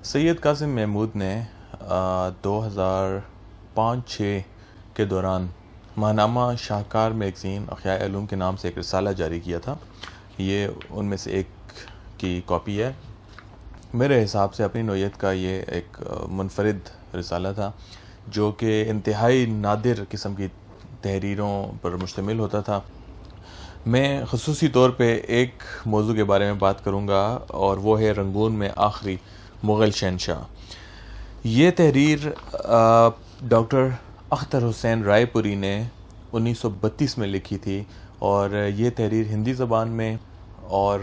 سید قاسم محمود نے 2005-06 کے دوران ماہنامہ شاہکار میگزین احیاء علوم کے نام سے ایک رسالہ جاری کیا تھا. یہ ان میں سے ایک کی کاپی ہے. میرے حساب سے اپنی نوعیت کا یہ ایک منفرد رسالہ تھا جو کہ انتہائی نادر قسم کی تحریروں پر مشتمل ہوتا تھا. میں خصوصی طور پہ ایک موضوع کے بارے میں بات کروں گا اور وہ ہے رنگون میں آخری مغل شہنشاہ. یہ تحریر ڈاکٹر اختر حسین رائے پوری نے 1932 میں لکھی تھی اور یہ تحریر ہندی زبان میں اور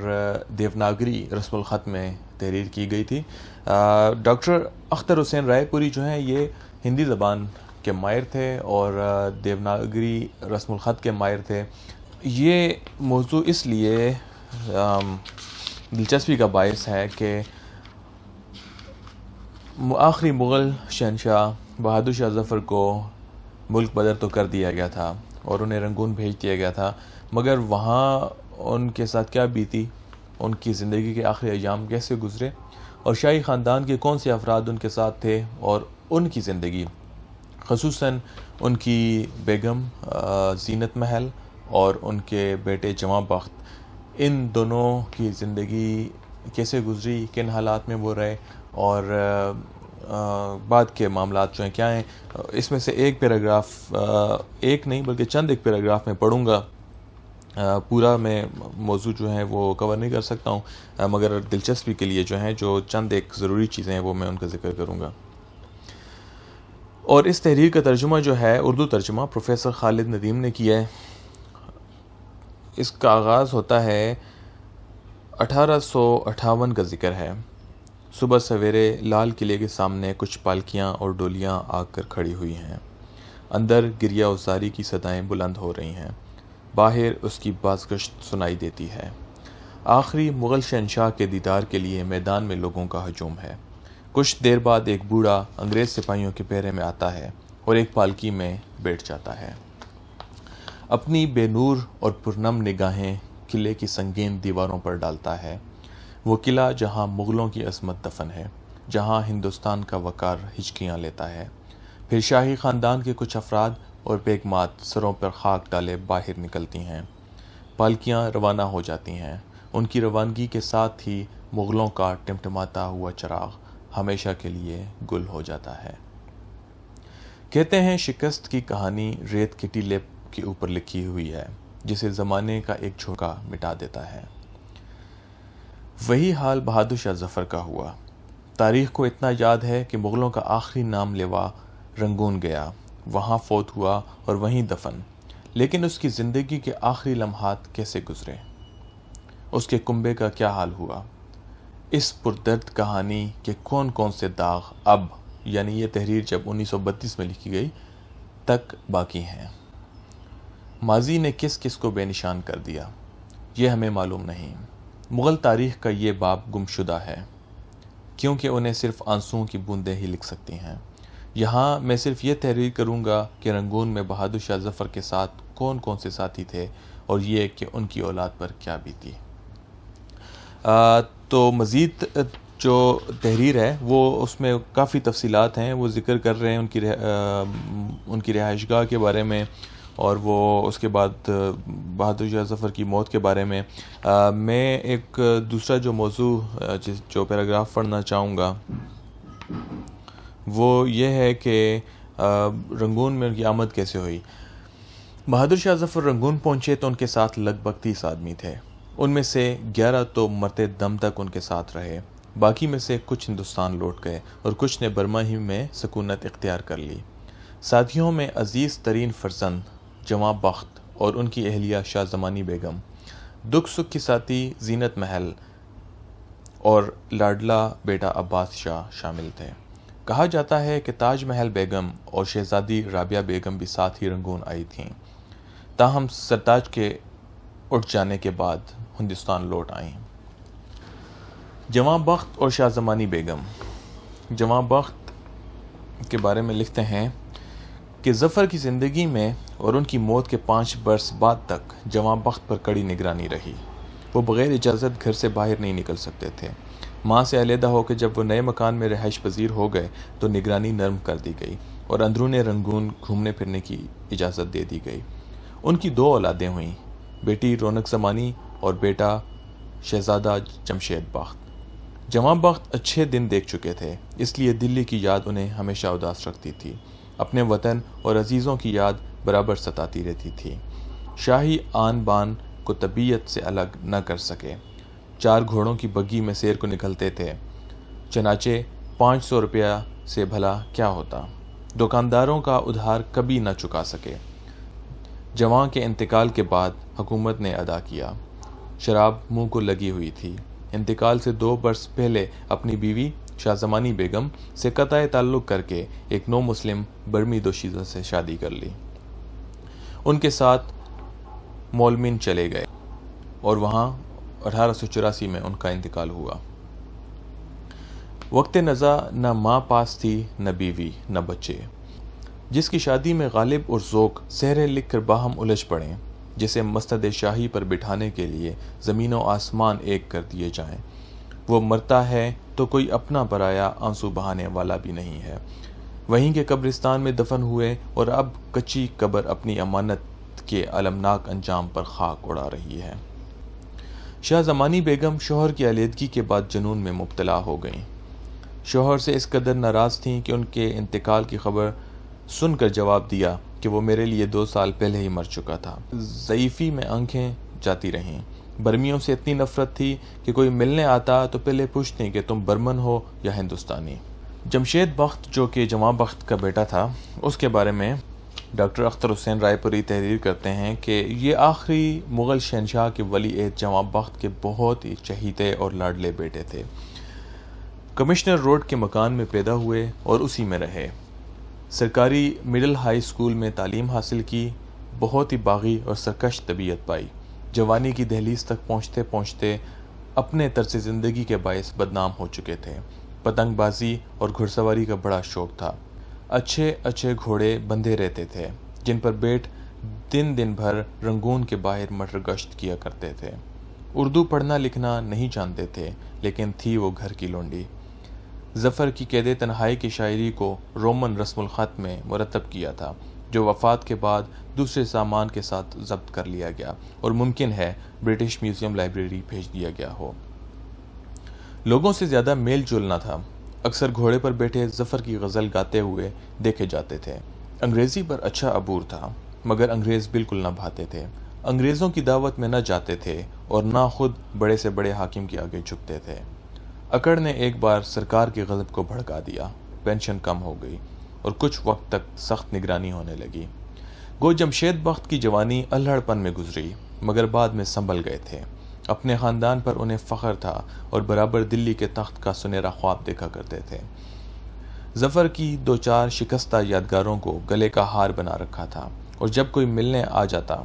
دیوناگری رسم الخط میں تحریر کی گئی تھی. ڈاکٹر اختر حسین رائے پوری جو ہیں یہ ہندی زبان کے ماہر تھے اور دیوناگری رسم الخط کے ماہر تھے. یہ موضوع اس لیے دلچسپی کا باعث ہے کہ آخری مغل شہنشاہ بہادر شاہ ظفر کو ملک بدر تو کر دیا گیا تھا اور انہیں رنگون بھیج دیا گیا تھا، مگر وہاں ان کے ساتھ کیا بیتی، ان کی زندگی کے آخری ایام کیسے گزرے اور شاہی خاندان کے کون سے افراد ان کے ساتھ تھے اور ان کی زندگی، خصوصاً ان کی بیگم زینت محل اور ان کے بیٹے جواں بخت، ان دونوں کی زندگی کیسے گزری، کن حالات میں وہ رہے اور بعد کے معاملات جو ہیں کیا ہیں. اس میں سے ایک پیراگراف، ایک نہیں بلکہ چند ایک پیراگراف میں پڑھوں گا. پورا میں موضوع جو ہے وہ کور نہیں کر سکتا ہوں، مگر دلچسپی کے لیے جو ہیں جو چند ایک ضروری چیزیں ہیں وہ میں ان کا ذکر کروں گا. اور اس تحریر کا ترجمہ جو ہے اردو ترجمہ پروفیسر خالد ندیم نے کیا ہے. اس کا آغاز ہوتا ہے 1858 کا ذکر ہے. صبح سویرے لال قلعے کے سامنے کچھ پالکیاں اور ڈولیاں آ کر کھڑی ہوئی ہیں. اندر گریہ وزاری کی صدائیں بلند ہو رہی ہیں. باہر اس کی بازگشت سنائی دیتی ہے. آخری مغل شہنشاہ کے دیدار کے لیے میدان میں لوگوں کا ہجوم ہے. کچھ دیر بعد ایک بوڑھا انگریز سپاہیوں کے پہرے میں آتا ہے اور ایک پالکی میں بیٹھ جاتا ہے. اپنی بے نور اور پرنم نگاہیں قلعے کی سنگین دیواروں پر ڈالتا ہے. وہ قلعہ جہاں مغلوں کی عظمت دفن ہے، جہاں ہندوستان کا وقار ہچکیاں لیتا ہے. پھر شاہی خاندان کے کچھ افراد اور بیگمات سروں پر خاک ڈالے باہر نکلتی ہیں. پالکیاں روانہ ہو جاتی ہیں. ان کی روانگی کے ساتھ ہی مغلوں کا ٹمٹماتا ہوا چراغ ہمیشہ کے لیے گل ہو جاتا ہے. کہتے ہیں شکست کی کہانی ریت کے ٹیلے کے اوپر لکھی ہوئی ہے جسے زمانے کا ایک جھونکا مٹا دیتا ہے. وہی حال بہادر شاہ ظفر کا ہوا. تاریخ کو اتنا یاد ہے کہ مغلوں کا آخری نام لیوا رنگون گیا، وہاں فوت ہوا اور وہیں دفن. لیکن اس کی زندگی کے آخری لمحات کیسے گزرے، اس کے کنبے کا کیا حال ہوا، اس پردرد کہانی کے کون کون سے داغ اب، یعنی یہ تحریر جب 1932 میں لکھی گئی، تک باقی ہیں. ماضی نے کس کس کو بے نشان کر دیا یہ ہمیں معلوم نہیں. مغل تاریخ کا یہ باب گمشدہ ہے کیونکہ انہیں صرف آنسوؤں کی بوندیں ہی لکھ سکتی ہیں. یہاں میں صرف یہ تحریر کروں گا کہ رنگون میں بہادر شاہ ظفر کے ساتھ کون کون سے ساتھی تھے اور یہ کہ ان کی اولاد پر کیا بیتی. تو مزید جو تحریر ہے وہ اس میں کافی تفصیلات ہیں، وہ ذکر کر رہے ہیں ان کی رہائش گاہ کے بارے میں اور وہ اس کے بعد بہادر شاہ ظفر کی موت کے بارے میں. میں ایک دوسرا جو موضوع جو پیراگراف پڑھنا چاہوں گا وہ یہ ہے کہ رنگون میں ان کی آمد کیسے ہوئی. بہادر شاہ ظفر رنگون پہنچے تو ان کے ساتھ لگ بھگ 30 آدمی تھے. ان میں سے 11 تو مرتے دم تک ان کے ساتھ رہے. باقی میں سے کچھ ہندوستان لوٹ گئے اور کچھ نے برما ہی میں سکونت اختیار کر لی. ساتھیوں میں عزیز ترین فرزند جواں بخت اور ان کی اہلیہ شاہ زمانی بیگم، دکھ سکھ کی ساتھی زینت محل اور لاڈلا بیٹا عباس شاہ شامل تھے. کہا جاتا ہے کہ تاج محل بیگم اور شہزادی رابعہ بیگم بھی ساتھ ہی رنگون آئی تھیں، تاہم سرتاج کے اٹھ جانے کے بعد ہندوستان لوٹ آئیں. جواں بخت اور شاہ زمانی بیگم. جواں بخت کے بارے میں لکھتے ہیں کہ ظفر کی زندگی میں اور ان کی موت کے 5 برس بعد تک جواں بخت پر کڑی نگرانی رہی. وہ بغیر اجازت گھر سے باہر نہیں نکل سکتے تھے. ماں سے علیحدہ ہو کے جب وہ نئے مکان میں رہائش پذیر ہو گئے تو نگرانی نرم کر دی گئی اور اندرون رنگون گھومنے پھرنے کی اجازت دے دی گئی۔ ان کی 2 اولادیں ہوئیں، بیٹی رونق زمانی اور بیٹا شہزادہ جمشید بخت۔ جماں بخت اچھے دن دیکھ چکے تھے، اس لیے دلی کی یاد انہیں ہمیشہ اداس رکھتی تھی۔ اپنے وطن اور عزیزوں کی یاد برابر ستاتی رہتی تھی۔ شاہی آن بان کو طبیعت سے الگ نہ کر سکے۔ 4 گھوڑوں کی بگی میں سیر کو نکلتے تھے، چنانچہ 500 روپیہ سے بھلا کیا ہوتا؟ دکانداروں کا ادھار کبھی نہ چکا سکے۔ جواں کے انتقال کے بعد حکومت نے ادا کیا۔ شراب منہ کو لگی ہوئی تھی۔ انتقال سے 2 برس پہلے اپنی بیوی شاہ زمانی بیگم سے قطع تعلق کر کے ایک نو مسلم برمی دوشیزہ سے شادی کر لی۔ ان کے ساتھ مولمین چلے گئے اور وہاں 1884 میں ان کا انتقال ہوا۔ وقت نزا نہ ماں پاس تھی، نہ بیوی، نہ بچے۔ جس کی شادی میں غالب اور ذوق سہرے لکھ کر باہم الجھ پڑیں، جسے مستد شاہی پر بٹھانے کے لیے زمین و آسمان ایک کر دیے جائیں، وہ مرتا ہے تو کوئی اپنا پرایا آنسو بہانے والا بھی نہیں ہے۔ وہیں کے قبرستان میں دفن ہوئے اور اب کچی قبر اپنی امانت کے المناک انجام پر خاک اڑا رہی ہے۔ شاہ زمانی بیگم شوہر کی علیحدگی کے بعد جنون میں مبتلا ہو گئیں۔ شوہر سے اس قدر ناراض تھیں کہ ان کے انتقال کی خبر سن کر جواب دیا کہ وہ میرے لیے 2 سال پہلے ہی مر چکا تھا۔ ضعیفی میں آنکھیں جاتی رہیں۔ برمیوں سے اتنی نفرت تھی کہ کوئی ملنے آتا تو پہلے پوچھتے کہ تم برمن ہو یا ہندوستانی۔ جمشید بخت جو کہ جماں بخت کا بیٹا تھا، اس کے بارے میں ڈاکٹر اختر حسین رائے پوری تحریر کرتے ہیں کہ یہ آخری مغل شہنشاہ کے ولی عہد جماں بخت کے بہت ہی چہیتے اور لاڈلے بیٹے تھے۔ کمشنر روڈ کے مکان میں پیدا ہوئے اور اسی میں رہے۔ سرکاری مڈل ہائی اسکول میں تعلیم حاصل کی، بہت ہی باغی اور سرکش طبیعت پائی۔ جوانی کی دہلیز تک پہنچتے پہنچتے اپنے طرز زندگی کے باعث بدنام ہو چکے تھے۔ پتنگ بازی اور گھڑ سواری کا بڑا شوق تھا۔ اچھے اچھے گھوڑے بندھے رہتے تھے جن پر بیٹھ دن بھر رنگون کے باہر مٹر گشت کیا کرتے تھے۔ اردو پڑھنا لکھنا نہیں جانتے تھے، لیکن تھی وہ گھر کی لونڈی۔ ظفر کی قید تنہائی کی شاعری کو رومن رسم الخط میں مرتب کیا تھا، جو وفات کے بعد دوسرے سامان کے ساتھ ضبط کر لیا گیا اور ممکن ہے برٹش میوزیم لائبریری بھیج دیا گیا ہو۔ لوگوں سے زیادہ میل جول نہ تھا۔ اکثر گھوڑے پر بیٹھے ظفر کی غزل گاتے ہوئے دیکھے جاتے تھے۔ انگریزی پر اچھا عبور تھا، مگر انگریز بالکل نہ بھاتے تھے۔ انگریزوں کی دعوت میں نہ جاتے تھے اور نہ خود بڑے سے بڑے حاکم کے آگے جھکتے تھے۔ اکڑ نے ایک بار سرکار کے غضب کو بھڑکا دیا، پینشن کم ہو گئی اور کچھ وقت تک سخت نگرانی ہونے لگی۔ گو جمشید بخت کی جوانی الہڑ پن میں گزری، مگر بعد میں سنبھل گئے تھے۔ اپنے خاندان پر انہیں فخر تھا اور برابر دلی کے تخت کا سنہرا خواب دیکھا کرتے تھے۔ ظفر کی 2-4 شکستہ یادگاروں کو گلے کا ہار بنا رکھا تھا، اور جب کوئی ملنے آ جاتا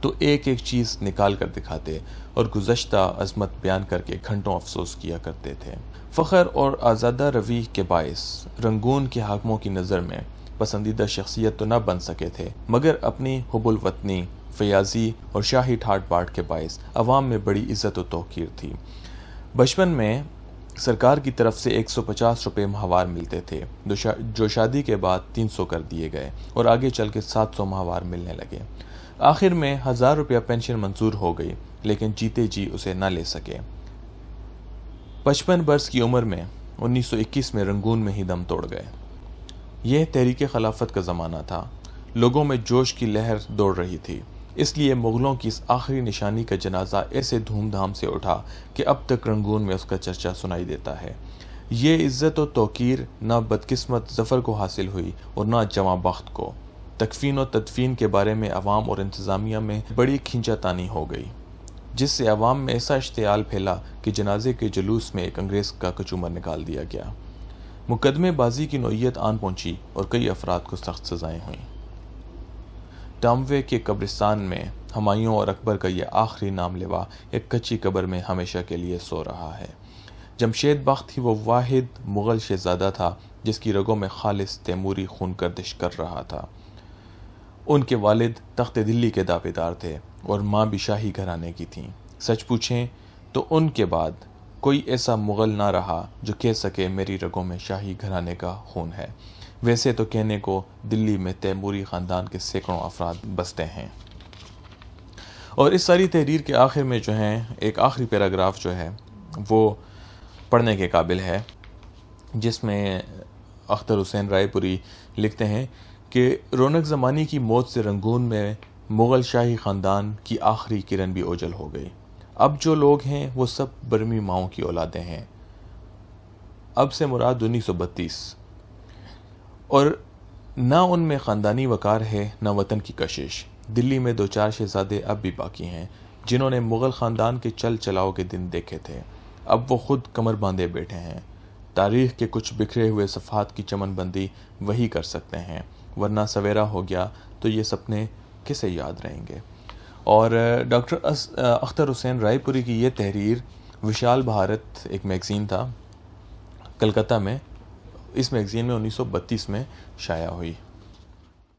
تو ایک ایک چیز نکال کر دکھاتے اور گزشتہ عظمت بیان کر کے گھنٹوں افسوس کیا کرتے تھے۔ فخر اور آزادہ روی کے باعث رنگون کے حاکموں کی نظر میں پسندیدہ شخصیت تو نہ بن سکے تھے، مگر اپنی حب الوطنی، فیاضی اور شاہی ٹھاٹ باٹ کے باعث عوام میں بڑی عزت و توقیر تھی۔ بچپن میں سرکار کی طرف سے 150 روپے ماہوار ملتے تھے، جو شادی کے بعد 300 کر دیے گئے اور آگے چل کے 700 ماہوار ملنے لگے۔ آخر میں 1000 روپیہ پینشن منظور ہو گئی، لیکن جیتے جی اسے نہ لے سکے۔ 55 برس کی عمر میں 1921 میں رنگون میں ہی دم توڑ گئے۔ یہ تحریک خلافت کا زمانہ تھا۔ لوگوں میں جوش کی لہر دوڑ رہی تھی، اس لیے مغلوں کی اس آخری نشانی کا جنازہ ایسے دھوم دھام سے اٹھا کہ اب تک رنگون میں اس کا چرچا سنائی دیتا ہے۔ یہ عزت و توقیر نہ بدقسمت ظفر کو حاصل ہوئی اور نہ جماں بخت کو۔ تکفین و تدفین کے بارے میں عوام اور انتظامیہ میں بڑی کھینچا تانی ہو گئی، جس سے عوام میں ایسا اشتعال پھیلا کہ جنازے کے جلوس میں ایک انگریز کا کچومر نکال دیا گیا۔ مقدمے بازی کی نوعیت آن پہنچی اور کئی افراد کو سخت سزائیں ہوئیں۔ ٹاموے کے قبرستان میں ہمایوں اور اکبر کا یہ آخری نام لیوا ایک کچی قبر میں ہمیشہ کے لیے سو رہا ہے۔ جمشید بخت ہی وہ واحد مغل شہزادہ تھا جس کی رگوں میں خالص تیموری خون گردش کر رہا تھا۔ ان کے والد تخت دلی کے دعویدار تھے اور ماں بھی شاہی گھرانے کی تھیں۔ سچ پوچھیں تو ان کے بعد کوئی ایسا مغل نہ رہا جو کہہ سکے میری رگوں میں شاہی گھرانے کا خون ہے۔ ویسے تو کہنے کو دلی میں تیموری خاندان کے سینکڑوں افراد بستے ہیں۔ اور اس ساری تحریر کے آخر میں جو ہے ایک آخری پیراگراف جو ہے وہ پڑھنے کے قابل ہے، جس میں اختر حسین رائے پوری لکھتے ہیں کہ رونق زمانی کی موت سے رنگون میں مغل شاہی خاندان کی آخری کرن بھی اوجھل ہو گئی۔ اب جو لوگ ہیں وہ سب برمی ماؤں کی اولادیں ہیں۔ اب سے مراد 1932، اور نہ ان میں خاندانی وقار ہے نہ وطن کی کشش۔ دلی میں 2-4 شہزادے اب بھی باقی ہیں جنہوں نے مغل خاندان کے چل چلاؤ کے دن دیکھے تھے، اب وہ خود کمر باندھے بیٹھے ہیں۔ تاریخ کے کچھ بکھرے ہوئے صفحات کی چمن بندی وہی کر سکتے ہیں، ورنہ سویرا ہو گیا تو یہ سپنے کسے یاد رہیں گے۔ اور ڈاکٹر اختر حسین رائے پوری کی یہ تحریر وشال بھارت ایک میگزین تھا کلکتہ میں، اس میگزین میں 1932 میں شائع ہوئی۔